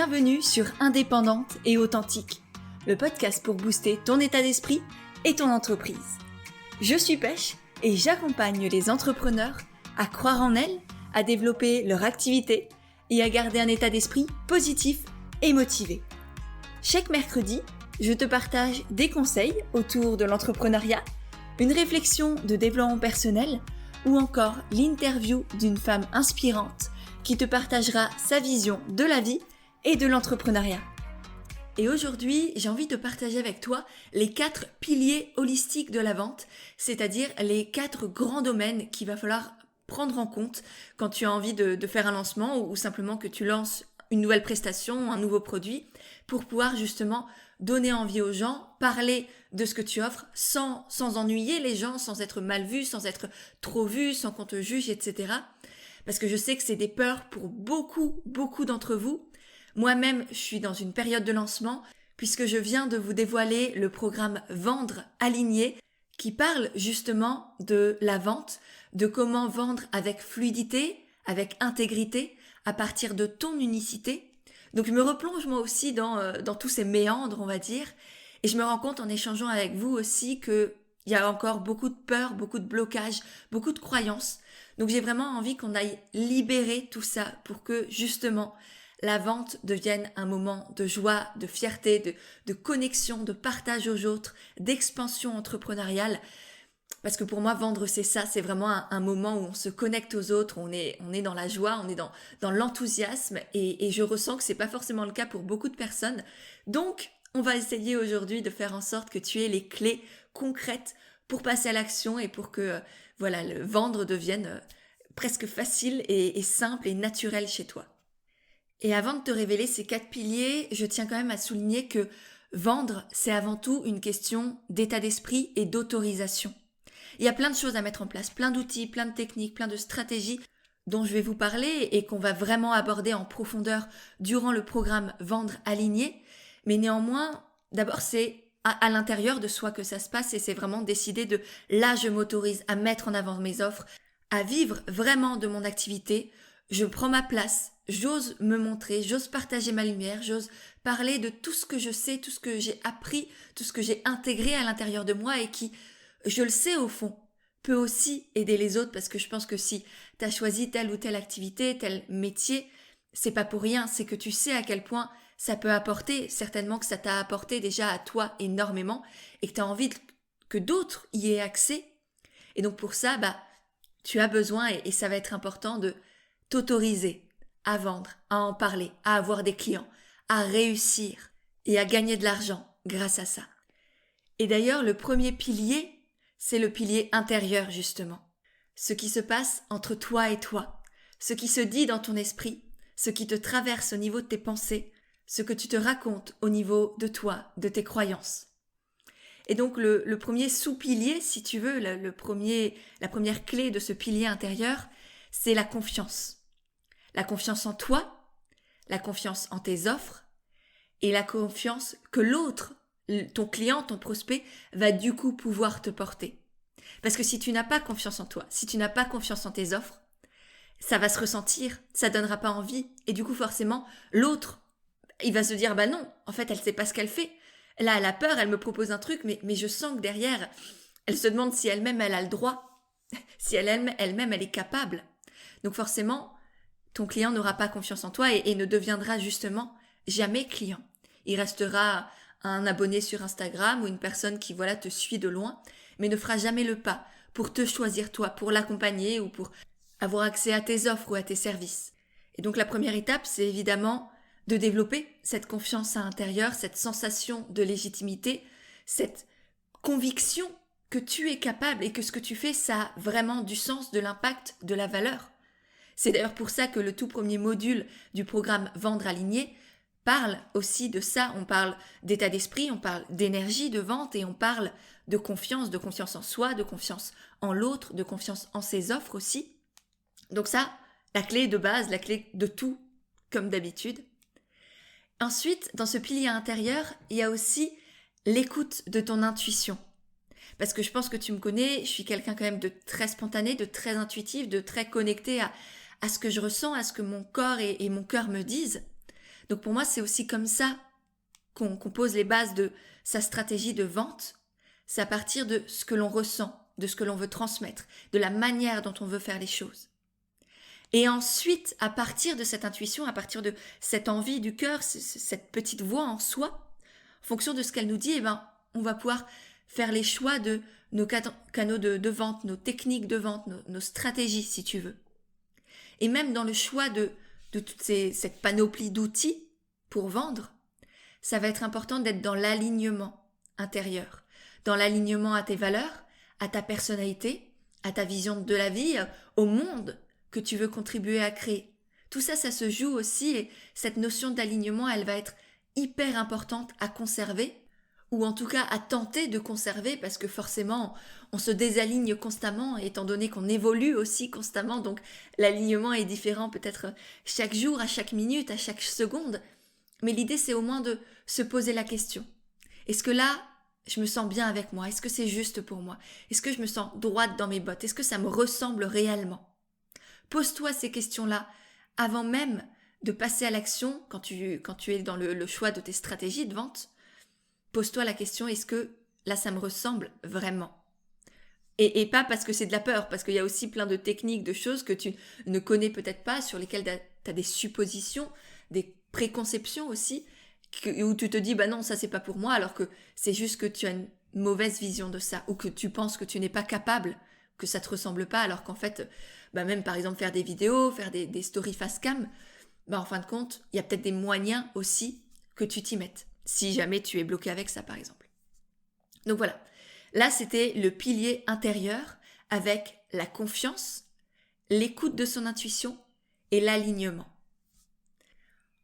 Bienvenue sur Indépendante et Authentique, le podcast pour booster ton état d'esprit et ton entreprise. Je suis Pêche et j'accompagne les entrepreneurs à croire en elles, à développer leur activité et à garder un état d'esprit positif et motivé. Chaque mercredi, je te partage des conseils autour de l'entrepreneuriat, une réflexion de développement personnel ou encore l'interview d'une femme inspirante qui te partagera sa vision de la vie et de l'entrepreneuriat. Et aujourd'hui, j'ai envie de partager avec toi les 4 piliers holistiques de la vente, c'est-à-dire les 4 grands domaines qu'il va falloir prendre en compte quand tu as envie de faire un lancement ou simplement que tu lances une nouvelle prestation, un nouveau produit, pour pouvoir justement donner envie aux gens, parler de ce que tu offres sans ennuyer les gens, sans être mal vu, sans être trop vu, sans qu'on te juge, etc. Parce que je sais que c'est des peurs pour beaucoup d'entre vous. Moi-même, je suis dans une période de lancement puisque je viens de vous dévoiler le programme Vendre Aligné qui parle justement de la vente, de comment vendre avec fluidité, avec intégrité, à partir de ton unicité. Donc je me replonge moi aussi dans tous ces méandres, on va dire, et je me rends compte en échangeant avec vous aussi qu'il y a encore beaucoup de peur, beaucoup de blocages, beaucoup de croyances. Donc j'ai vraiment envie qu'on aille libérer tout ça pour que justement la vente devienne un moment de joie, de fierté, de connexion, de partage aux autres, d'expansion entrepreneuriale. Parce que pour moi, vendre, c'est ça, c'est vraiment un moment où on se connecte aux autres, on est dans la joie, on est dans l'enthousiasme et je ressens que c'est pas forcément le cas pour beaucoup de personnes. Donc, on va essayer aujourd'hui de faire en sorte que tu aies les clés concrètes pour passer à l'action et pour que le vendre devienne presque facile et simple et naturel chez toi. Et avant de te révéler ces 4 piliers, je tiens quand même à souligner que vendre, c'est avant tout une question d'état d'esprit et d'autorisation. Il y a plein de choses à mettre en place, plein d'outils, plein de techniques, plein de stratégies dont je vais vous parler et qu'on va vraiment aborder en profondeur durant le programme Vendre Aligné. Mais néanmoins, d'abord c'est à l'intérieur de soi que ça se passe et c'est vraiment décider de là je m'autorise à mettre en avant mes offres, à vivre vraiment de mon activité, je prends ma place, j'ose me montrer, j'ose partager ma lumière, j'ose parler de tout ce que je sais, tout ce que j'ai appris, tout ce que j'ai intégré à l'intérieur de moi et qui, je le sais au fond, peut aussi aider les autres parce que je pense que si tu as choisi telle ou telle activité, tel métier, c'est pas pour rien, c'est que tu sais à quel point ça peut apporter, certainement que ça t'a apporté déjà à toi énormément et que tu as envie que d'autres y aient accès. Et donc pour ça, tu as besoin et ça va être important de t'autoriser à vendre, à en parler, à avoir des clients, à réussir et à gagner de l'argent grâce à ça. Et d'ailleurs, le premier pilier, c'est le pilier intérieur justement. Ce qui se passe entre toi et toi, ce qui se dit dans ton esprit, ce qui te traverse au niveau de tes pensées, ce que tu te racontes au niveau de toi, de tes croyances. Et donc le premier sous-pilier, si tu veux, la première clé de ce pilier intérieur, c'est la confiance. La confiance en toi, la confiance en tes offres et la confiance que l'autre, ton client, ton prospect, va du coup pouvoir te porter. Parce que si tu n'as pas confiance en toi, si tu n'as pas confiance en tes offres, ça va se ressentir, ça donnera pas envie et du coup forcément l'autre, il va se dire non, en fait elle sait pas ce qu'elle fait. Là elle a peur, elle me propose un truc mais je sens que derrière, elle se demande si elle-même elle a le droit, si elle-même elle est capable. Donc forcément, ton client n'aura pas confiance en toi et ne deviendra justement jamais client. Il restera un abonné sur Instagram ou une personne qui te suit de loin, mais ne fera jamais le pas pour te choisir toi, pour l'accompagner ou pour avoir accès à tes offres ou à tes services. Et donc la première étape, c'est évidemment de développer cette confiance à l'intérieur, cette sensation de légitimité, cette conviction que tu es capable et que ce que tu fais, ça a vraiment du sens, de l'impact, de la valeur. C'est d'ailleurs pour ça que le tout premier module du programme Vendre Aligné parle aussi de ça. On parle d'état d'esprit, on parle d'énergie de vente et on parle de confiance en soi, de confiance en l'autre, de confiance en ses offres aussi. Donc ça, la clé de base, la clé de tout, comme d'habitude. Ensuite, dans ce pilier intérieur, il y a aussi l'écoute de ton intuition. Parce que je pense que tu me connais, je suis quelqu'un quand même de très spontané, de très intuitif, de très connecté à ce que je ressens, à ce que mon corps et mon cœur me disent. Donc pour moi, c'est aussi comme ça qu'on pose les bases de sa stratégie de vente. C'est à partir de ce que l'on ressent, de ce que l'on veut transmettre, de la manière dont on veut faire les choses. Et ensuite, à partir de cette intuition, à partir de cette envie du cœur, cette petite voix en soi, en fonction de ce qu'elle nous dit, on va pouvoir faire les choix de nos canaux de vente, nos techniques de vente, nos stratégies, si tu veux. Et même dans le choix de toute cette panoplie d'outils pour vendre, ça va être important d'être dans l'alignement intérieur, dans l'alignement à tes valeurs, à ta personnalité, à ta vision de la vie, au monde que tu veux contribuer à créer. Tout ça, ça se joue aussi et cette notion d'alignement, elle va être hyper importante à conserver ou en tout cas à tenter de conserver parce que forcément, on se désaligne constamment étant donné qu'on évolue aussi constamment. Donc, l'alignement est différent peut-être chaque jour, à chaque minute, à chaque seconde. Mais l'idée, c'est au moins de se poser la question. Est-ce que là, je me sens bien avec moi? Est-ce que c'est juste pour moi? Est-ce que je me sens droite dans mes bottes? Est-ce que ça me ressemble réellement? Pose-toi ces questions-là avant même de passer à l'action quand tu es dans le choix de tes stratégies de vente. Pose-toi la question, est-ce que là, ça me ressemble vraiment? Et pas parce que c'est de la peur, parce qu'il y a aussi plein de techniques, de choses que tu ne connais peut-être pas, sur lesquelles tu as des suppositions, des préconceptions aussi, où tu te dis, non, ça c'est pas pour moi, alors que c'est juste que tu as une mauvaise vision de ça, ou que tu penses que tu n'es pas capable, que ça te ressemble pas, alors qu'en fait, même par exemple faire des vidéos, faire des stories face cam, en fin de compte, il y a peut-être des moyens aussi que tu t'y mettes, si jamais tu es bloqué avec ça par exemple. Donc voilà, là c'était le pilier intérieur avec la confiance, l'écoute de son intuition et l'alignement.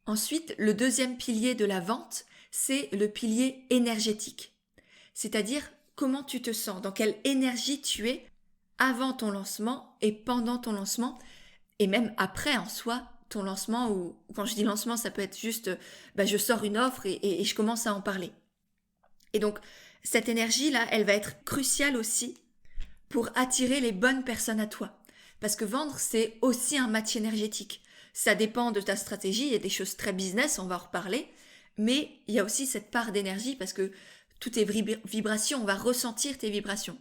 Ensuite, le deuxième pilier de la vente, c'est le pilier énergétique. C'est-à-dire comment tu te sens, dans quelle énergie tu es avant ton lancement et pendant ton lancement, et même après en soi ton lancement, ou quand je dis lancement, ça peut être juste je sors une offre et je commence à en parler. Et donc, cette énergie-là, elle va être cruciale aussi pour attirer les bonnes personnes à toi. Parce que vendre, c'est aussi un match énergétique. Ça dépend de ta stratégie, il y a des choses très business, on va en reparler, mais il y a aussi cette part d'énergie parce que toutes tes vibrations, on va ressentir tes vibrations.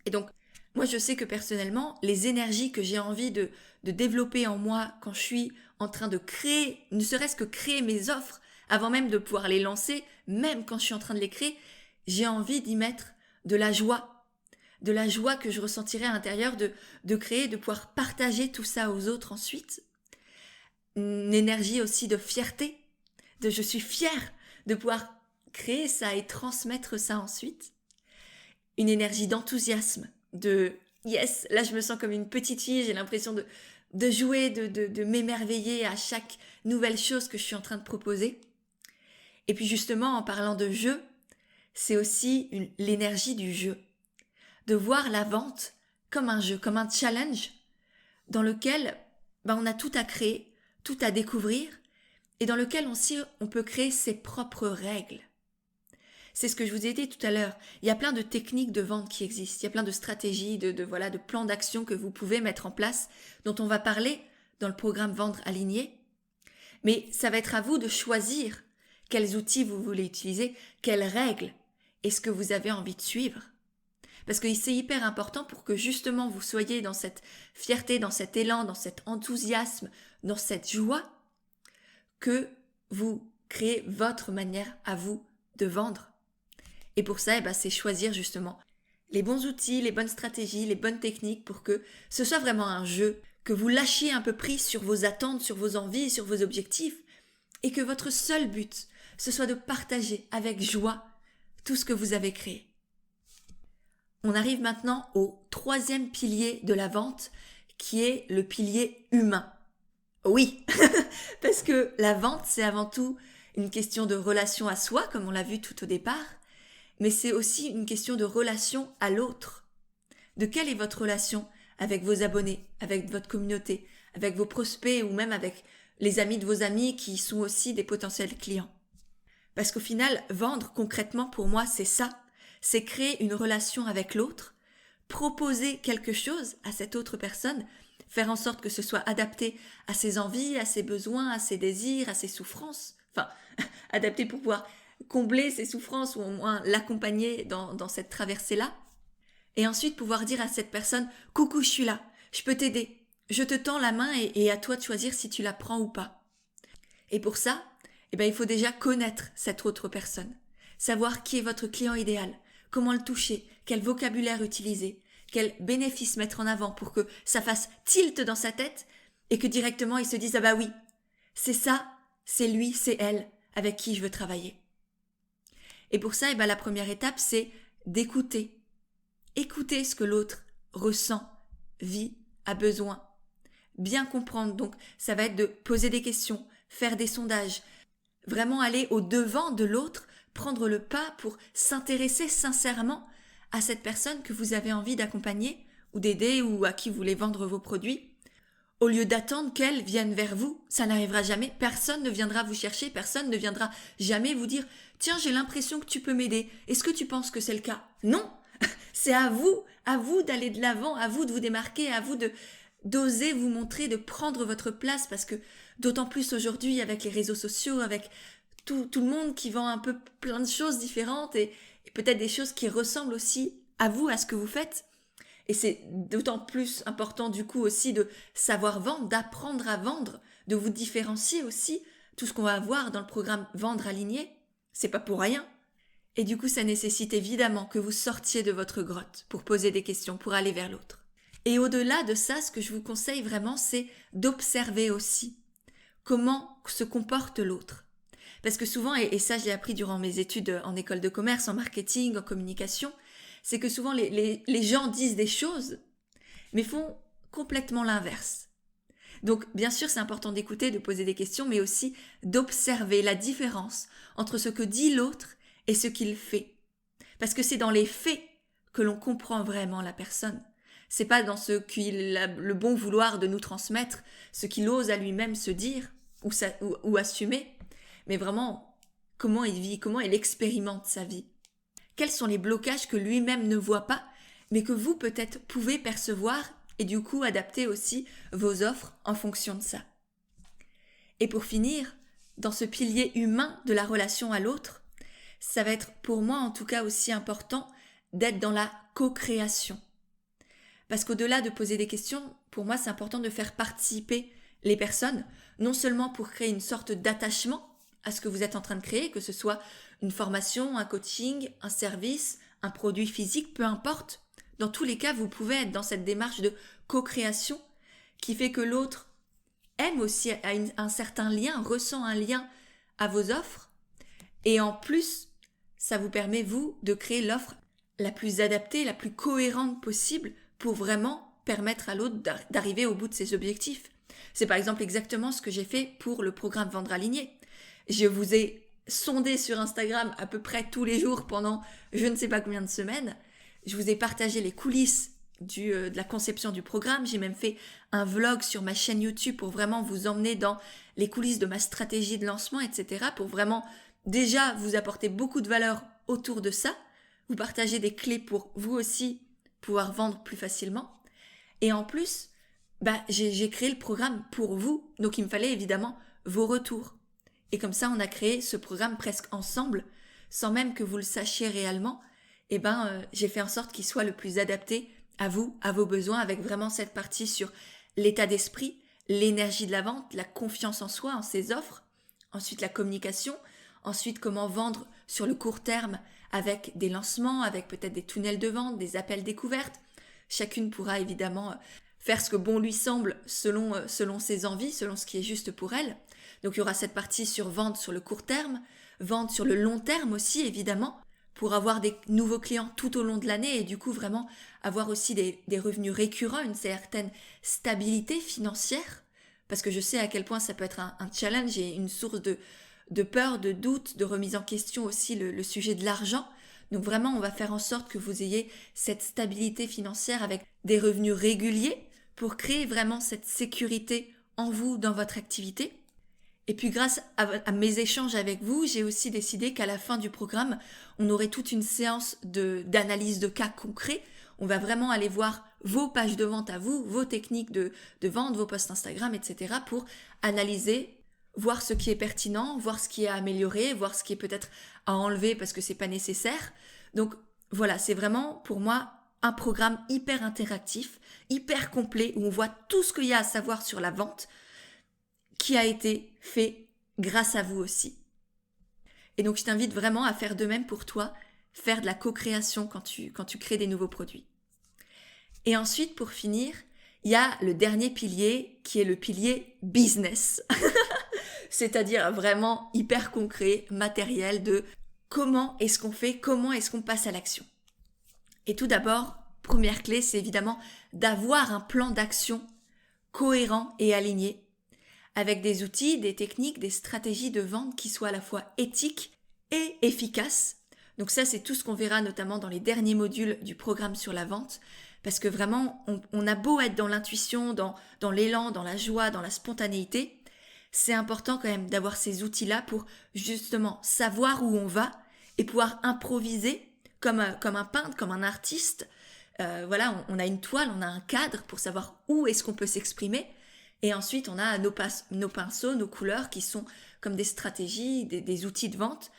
Et donc, moi je sais que personnellement, les énergies que j'ai envie de développer en moi quand je suis en train de créer, ne serait-ce que créer mes offres, avant même de pouvoir les lancer, même quand je suis en train de les créer, j'ai envie d'y mettre de la joie que je ressentirai à l'intérieur de créer, de pouvoir partager tout ça aux autres ensuite. Une énergie aussi de fierté, de je suis fière de pouvoir créer ça et transmettre ça ensuite. Une énergie d'enthousiasme, de yes, là je me sens comme une petite fille, j'ai l'impression de jouer, de m'émerveiller à chaque nouvelle chose que je suis en train de proposer. Et puis justement, en parlant de jeu, c'est aussi l'énergie du jeu. De voir la vente comme un jeu, comme un challenge dans lequel on a tout à créer, tout à découvrir et dans lequel on peut créer ses propres règles. C'est ce que je vous ai dit tout à l'heure. Il y a plein de techniques de vente qui existent. Il y a plein de stratégies, de plans d'action que vous pouvez mettre en place, dont on va parler dans le programme Vendre Aligné. Mais ça va être à vous de choisir quels outils vous voulez utiliser, quelles règles est-ce que vous avez envie de suivre. Parce que c'est hyper important pour que justement vous soyez dans cette fierté, dans cet élan, dans cet enthousiasme, dans cette joie, que vous créez votre manière à vous de vendre. Et pour ça, c'est choisir justement les bons outils, les bonnes stratégies, les bonnes techniques pour que ce soit vraiment un jeu, que vous lâchiez un peu prise sur vos attentes, sur vos envies, sur vos objectifs, et que votre seul but, ce soit de partager avec joie tout ce que vous avez créé. On arrive maintenant au troisième pilier de la vente, qui est le pilier humain. Oui, parce que la vente, c'est avant tout une question de relation à soi, comme on l'a vu tout au départ, mais c'est aussi une question de relation à l'autre. De quelle est votre relation avec vos abonnés, avec votre communauté, avec vos prospects ou même avec les amis de vos amis qui sont aussi des potentiels clients. Parce qu'au final, vendre concrètement pour moi, c'est ça. C'est créer une relation avec l'autre, proposer quelque chose à cette autre personne faire en sorte que ce soit adapté à ses envies, à ses besoins, à ses désirs, à ses souffrances. Enfin, adapté pour pouvoir combler ses souffrances ou au moins l'accompagner dans cette traversée-là. Et ensuite pouvoir dire à cette personne « Coucou, je suis là, je peux t'aider, je te tends la main et à toi de choisir si tu la prends ou pas. » Et pour ça, il faut déjà connaître cette autre personne, savoir qui est votre client idéal, comment le toucher, quel vocabulaire utiliser, quels bénéfices mettre en avant pour que ça fasse tilt dans sa tête et que directement il se dise « Ah bah oui, c'est ça, c'est lui, c'est elle avec qui je veux travailler. » Et pour ça, la première étape, c'est d'écouter. Écouter ce que l'autre ressent, vit, a besoin. Bien comprendre, donc ça va être de poser des questions, faire des sondages, vraiment aller au devant de l'autre, prendre le pas pour s'intéresser sincèrement à cette personne que vous avez envie d'accompagner ou d'aider ou à qui vous voulez vendre vos produits. Au lieu d'attendre qu'elle vienne vers vous, ça n'arrivera jamais, personne ne viendra vous chercher, personne ne viendra jamais vous dire « Tiens, j'ai l'impression que tu peux m'aider, est-ce que tu penses que c'est le cas ?» Non, c'est à vous d'aller de l'avant, à vous de vous démarquer, à vous d'oser vous montrer, de prendre votre place parce que d'autant plus aujourd'hui avec les réseaux sociaux, avec tout le monde qui vend un peu plein de choses différentes et peut-être des choses qui ressemblent aussi à vous, à ce que vous faites. Et c'est d'autant plus important du coup aussi de savoir vendre, d'apprendre à vendre, de vous différencier aussi. Tout ce qu'on va avoir dans le programme Vendre aligné, c'est pas pour rien. Et du coup, ça nécessite évidemment que vous sortiez de votre grotte pour poser des questions, pour aller vers l'autre. Et au-delà de ça, ce que je vous conseille vraiment, c'est d'observer aussi comment se comporte l'autre. Parce que souvent, et ça je l'ai appris durant mes études en école de commerce, en marketing, en communication, c'est que souvent les gens disent des choses, mais font complètement l'inverse. Donc bien sûr, c'est important d'écouter, de poser des questions, mais aussi d'observer la différence entre ce que dit l'autre et ce qu'il fait. Parce que c'est dans les faits que l'on comprend vraiment la personne. C'est pas dans ce qu'il a le bon vouloir de nous transmettre, ce qu'il ose à lui-même se dire ou assumer, mais vraiment comment il vit, comment il expérimente sa vie. Quels sont les blocages que lui-même ne voit pas, mais que vous peut-être pouvez percevoir et du coup adapter aussi vos offres en fonction de ça. Et pour finir, dans ce pilier humain de la relation à l'autre, ça va être pour moi en tout cas aussi important d'être dans la co-création. Parce qu'au-delà de poser des questions, pour moi c'est important de faire participer les personnes, non seulement pour créer une sorte d'attachement à ce que vous êtes en train de créer, que ce soit une formation, un coaching, un service, un produit physique, peu importe. Dans tous les cas, vous pouvez être dans cette démarche de co-création qui fait que l'autre aime aussi un certain lien, ressent un lien à vos offres. Et en plus, ça vous permet, vous, de créer l'offre la plus adaptée, la plus cohérente possible pour vraiment permettre à l'autre d'arriver au bout de ses objectifs. C'est par exemple exactement ce que j'ai fait pour le programme Vendre aligné. Je vous ai sondé sur Instagram à peu près tous les jours pendant je ne sais pas combien de semaines. Je vous ai partagé les coulisses de la conception du programme. J'ai même fait un vlog sur ma chaîne YouTube pour vraiment vous emmener dans les coulisses de ma stratégie de lancement, etc. Pour vraiment déjà vous apporter beaucoup de valeur autour de ça. Vous partager des clés pour vous aussi pouvoir vendre plus facilement. Et en plus, j'ai créé le programme pour vous. Donc il me fallait évidemment vos retours. Et comme ça, on a créé ce programme presque ensemble, sans même que vous le sachiez réellement. J'ai fait en sorte qu'il soit le plus adapté à vous, à vos besoins, avec vraiment cette partie sur l'état d'esprit, l'énergie de la vente, la confiance en soi, en ses offres, ensuite la communication, ensuite comment vendre sur le court terme avec des lancements, avec peut-être des tunnels de vente, des appels découvertes. Chacune pourra évidemment faire ce que bon lui semble selon ses envies, selon ce qui est juste pour elle. Donc il y aura cette partie sur vente sur le court terme, vente sur le long terme aussi évidemment, pour avoir des nouveaux clients tout au long de l'année et du coup vraiment avoir aussi des revenus récurrents, une certaine stabilité financière, parce que je sais à quel point ça peut être un challenge et une source de peur, de doute, de remise en question aussi le sujet de l'argent. Donc vraiment on va faire en sorte que vous ayez cette stabilité financière avec des revenus réguliers pour créer vraiment cette sécurité en vous, dans votre activité. Et puis grâce à mes échanges avec vous, j'ai aussi décidé qu'à la fin du programme, on aurait toute une séance d'analyse de cas concrets. On va vraiment aller voir vos pages de vente à vous, vos techniques de vente, vos posts Instagram, etc. pour analyser, voir ce qui est pertinent, voir ce qui est à améliorer, voir ce qui est peut-être à enlever parce que c'est pas nécessaire. Donc voilà, c'est vraiment pour moi un programme hyper interactif, hyper complet où on voit tout ce qu'il y a à savoir sur la vente qui a été fait grâce à vous aussi. Et donc je t'invite vraiment à faire de même pour toi, faire de la co-création quand tu crées des nouveaux produits. Et ensuite, pour finir, il y a le dernier pilier qui est le pilier business. C'est-à-dire vraiment hyper concret, matériel de comment est-ce qu'on fait, comment est-ce qu'on passe à l'action. Et tout d'abord, première clé, c'est évidemment d'avoir un plan d'action cohérent et aligné avec des outils, des techniques, des stratégies de vente qui soient à la fois éthiques et efficaces. Donc ça, c'est tout ce qu'on verra notamment dans les derniers modules du programme sur la vente. Parce que vraiment, on a beau être dans l'intuition, dans l'élan, dans la joie, dans la spontanéité, c'est important quand même d'avoir ces outils-là pour justement savoir où on va et pouvoir improviser comme un peintre, comme un artiste. Voilà, on a une toile, on a un cadre pour savoir où est-ce qu'on peut s'exprimer. Et ensuite, on a nos pinceaux, nos couleurs qui sont comme des stratégies, des outils de vente.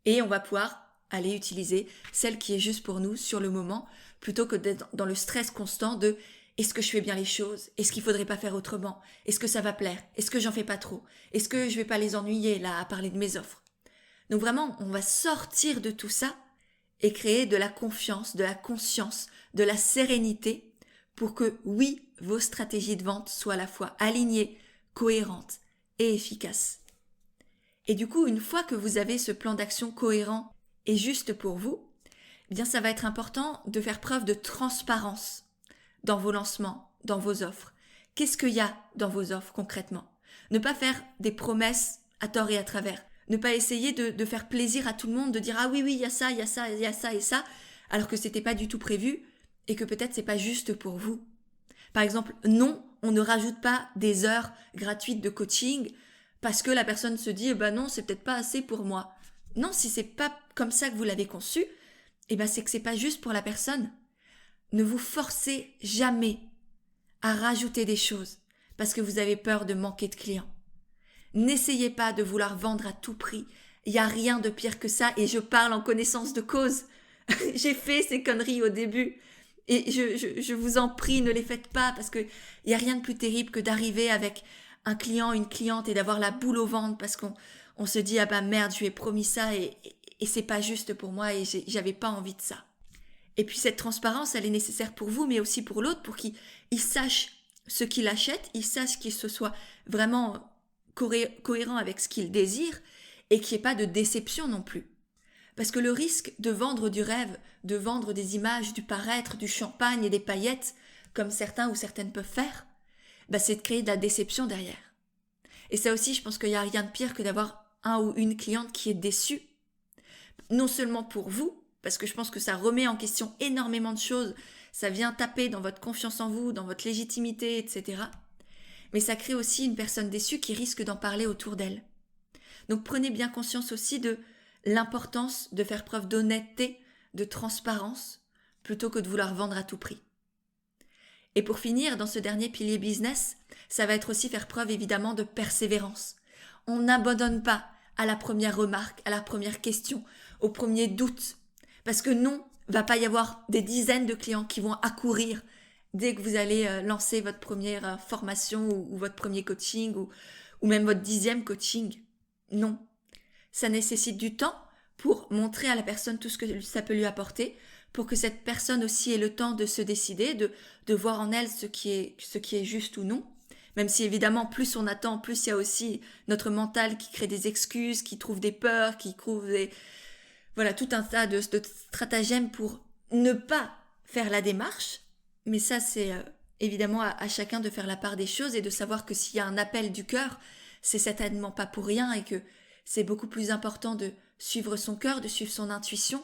Et on va pouvoir aller utiliser celle qui est juste pour nous sur le moment, plutôt que d'être dans le stress constant de est-ce que je fais bien les choses? Est-ce qu'il faudrait pas faire autrement? Est-ce que ça va plaire? Est-ce que j'en fais pas trop? Est-ce que je vais pas les ennuyer là à parler de mes offres? Donc vraiment, on va sortir de tout ça et créer de la confiance, de la conscience, de la sérénité pour que oui, vos stratégies de vente soient à la fois alignées, cohérentes et efficaces. Et du coup, une fois que vous avez ce plan d'action cohérent et juste pour vous, eh bien ça va être important de faire preuve de transparence dans vos lancements, dans vos offres. Qu'est-ce qu'il y a dans vos offres concrètement? Ne pas faire des promesses à tort et à travers. Ne pas essayer de faire plaisir à tout le monde, de dire « Ah oui, il y a ça, il y a ça, il y a ça et ça », alors que c'était pas du tout prévu et que peut-être c'est pas juste pour vous. Par exemple, non, on ne rajoute pas des heures gratuites de coaching parce que la personne se dit « Bah non, c'est peut-être pas assez pour moi ». Non, si c'est pas comme ça que vous l'avez conçu, c'est que c'est pas juste pour la personne. Ne vous forcez jamais à rajouter des choses parce que vous avez peur de manquer de clients. N'essayez pas de vouloir vendre à tout prix. Il n'y a rien de pire que ça et je parle en connaissance de cause. J'ai fait ces conneries au début et je vous en prie, ne les faites pas parce que il n'y a rien de plus terrible que d'arriver avec un client, une cliente et d'avoir la boule au ventre parce qu'on se dit « Ah bah merde, je lui ai promis ça et c'est pas juste pour moi et j'avais pas envie de ça ». Et puis cette transparence, elle est nécessaire pour vous, mais aussi pour l'autre, pour qu'il sache ce qu'il achète, il sache qu'il se soit vraiment cohérent avec ce qu'il désire et qu'il n'y ait pas de déception non plus. Parce que le risque de vendre du rêve, de vendre des images, du paraître, du champagne et des paillettes, comme certains ou certaines peuvent faire, c'est de créer de la déception derrière. Et ça aussi, je pense qu'il n'y a rien de pire que d'avoir un ou une cliente qui est déçue, non seulement pour vous, parce que je pense que ça remet en question énormément de choses, ça vient taper dans votre confiance en vous, dans votre légitimité, etc. Mais ça crée aussi une personne déçue qui risque d'en parler autour d'elle. Donc prenez bien conscience aussi de l'importance de faire preuve d'honnêteté, de transparence, plutôt que de vouloir vendre à tout prix. Et pour finir, dans ce dernier pilier business, ça va être aussi faire preuve évidemment de persévérance. On n'abandonne pas à la première remarque, à la première question, au premier doute. Parce que non, va pas y avoir des dizaines de clients qui vont accourir dès que vous allez lancer votre première formation ou votre premier coaching ou même votre 10e coaching. Non. Ça nécessite du temps pour montrer à la personne tout ce que ça peut lui apporter, pour que cette personne aussi ait le temps de se décider, de voir en elle ce qui est juste ou non. Même si évidemment, plus on attend, plus il y a aussi notre mental qui crée des excuses, qui trouve des peurs, qui trouve tout un tas de stratagèmes pour ne pas faire la démarche. Mais ça, c'est évidemment à chacun de faire la part des choses et de savoir que s'il y a un appel du cœur, c'est certainement pas pour rien et que c'est beaucoup plus important de suivre son cœur, de suivre son intuition,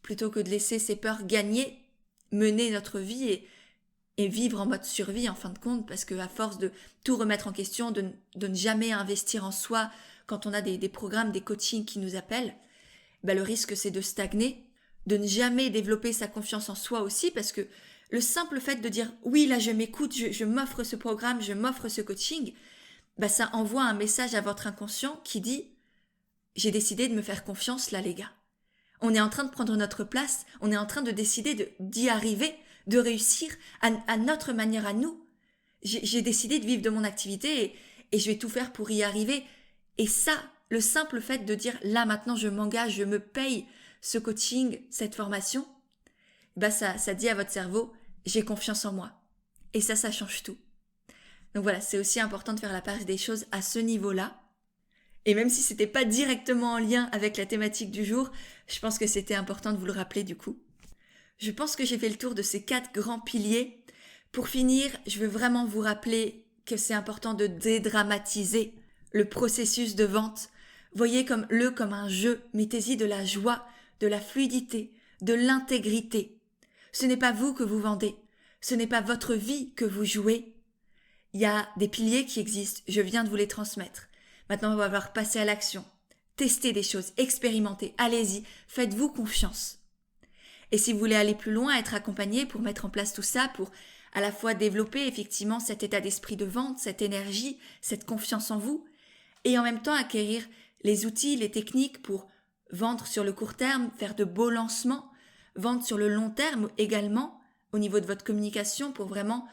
plutôt que de laisser ses peurs gagner, mener notre vie et vivre en mode survie en fin de compte, parce qu'à force de tout remettre en question, de ne jamais investir en soi quand on a des programmes, des coachings qui nous appellent, le risque c'est de stagner, de ne jamais développer sa confiance en soi aussi, parce que le simple fait de dire oui, là je m'écoute, je m'offre ce programme, je m'offre ce coaching, ça envoie un message à votre inconscient qui dit j'ai décidé de me faire confiance là les gars. On est en train de prendre notre place, on est en train de décider d'y arriver, de réussir à notre manière à nous. J'ai décidé de vivre de mon activité et je vais tout faire pour y arriver. Et ça, le simple fait de dire là maintenant je m'engage, je me paye ce coaching, cette formation, ça dit à votre cerveau j'ai confiance en moi. Et ça change tout. Donc voilà, c'est aussi important de faire la part des choses à ce niveau-là. Et même si c'était pas directement en lien avec la thématique du jour, je pense que c'était important de vous le rappeler du coup. Je pense que j'ai fait le tour de ces 4 grands piliers. Pour finir, je veux vraiment vous rappeler que c'est important de dédramatiser le processus de vente. Voyez comme un jeu, mettez-y de la joie, de la fluidité, de l'intégrité. Ce n'est pas vous que vous vendez, ce n'est pas votre vie que vous jouez. Il y a des piliers qui existent, je viens de vous les transmettre. Maintenant, on va falloir passer à l'action. Testez des choses, expérimentez, allez-y, faites-vous confiance. Et si vous voulez aller plus loin, être accompagné pour mettre en place tout ça, pour à la fois développer effectivement cet état d'esprit de vente, cette énergie, cette confiance en vous, et en même temps acquérir les outils, les techniques pour vendre sur le court terme, faire de beaux lancements, vendre sur le long terme également, au niveau de votre communication, pour vraiment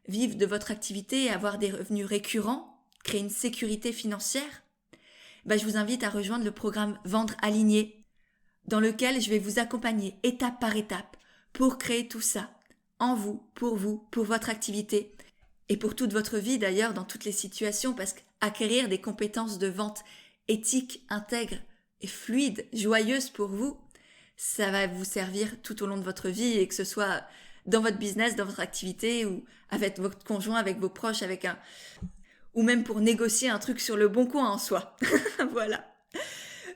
vivre de votre activité et avoir des revenus récurrents, créer une sécurité financière, je vous invite à rejoindre le programme Vendre aligné, dans lequel je vais vous accompagner étape par étape pour créer tout ça, en vous, pour votre activité et pour toute votre vie d'ailleurs, dans toutes les situations, parce qu'acquérir des compétences de vente éthiques, intègres et fluides, joyeuses pour vous, ça va vous servir tout au long de votre vie, et que ce soit dans votre business, dans votre activité, ou avec votre conjoint, avec vos proches, ou même pour négocier un truc sur le bon coin en soi. Voilà.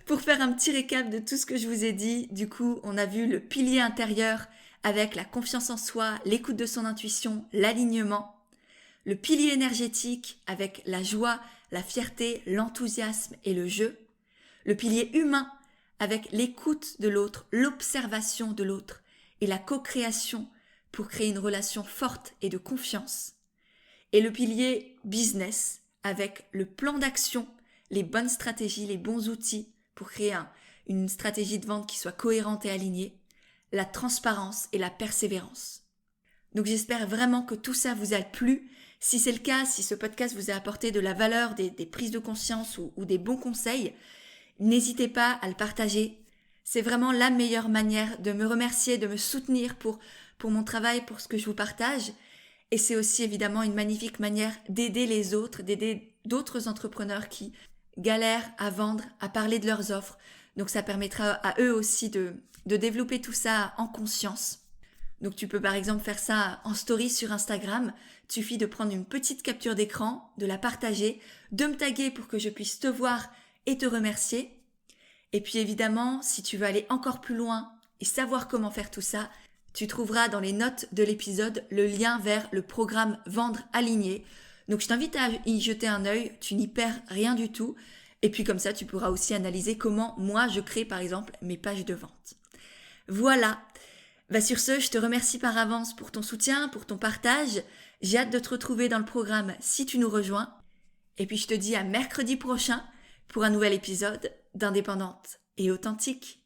Pour faire un petit récap de tout ce que je vous ai dit, du coup, on a vu le pilier intérieur avec la confiance en soi, l'écoute de son intuition, l'alignement. Le pilier énergétique avec la joie, la fierté, l'enthousiasme et le jeu. Le pilier humain avec l'écoute de l'autre, l'observation de l'autre et la co-création pour créer une relation forte et de confiance. Et le pilier business avec le plan d'action, les bonnes stratégies, les bons outils pour créer une stratégie de vente qui soit cohérente et alignée, la transparence et la persévérance. Donc j'espère vraiment que tout ça vous a plu. Si c'est le cas, si ce podcast vous a apporté de la valeur, des prises de conscience ou des bons conseils, n'hésitez pas à le partager. C'est vraiment la meilleure manière de me remercier, de me soutenir pour mon travail, pour ce que je vous partage. Et c'est aussi évidemment une magnifique manière d'aider les autres, d'aider d'autres entrepreneurs qui galèrent à vendre, à parler de leurs offres. Donc ça permettra à eux aussi de développer tout ça en conscience. Donc tu peux par exemple faire ça en story sur Instagram. Il suffit de prendre une petite capture d'écran, de la partager, de me taguer pour que je puisse te voir et te remercier. Et puis évidemment, si tu veux aller encore plus loin et savoir comment faire tout ça, tu trouveras dans les notes de l'épisode le lien vers le programme Vendre aligné. Donc je t'invite à y jeter un œil, tu n'y perds rien du tout. Et puis comme ça, tu pourras aussi analyser comment moi je crée par exemple mes pages de vente. Voilà. Sur ce, je te remercie par avance pour ton soutien, pour ton partage. J'ai hâte de te retrouver dans le programme si tu nous rejoins. Et puis je te dis à mercredi prochain pour un nouvel épisode d'Indépendante et Authentique.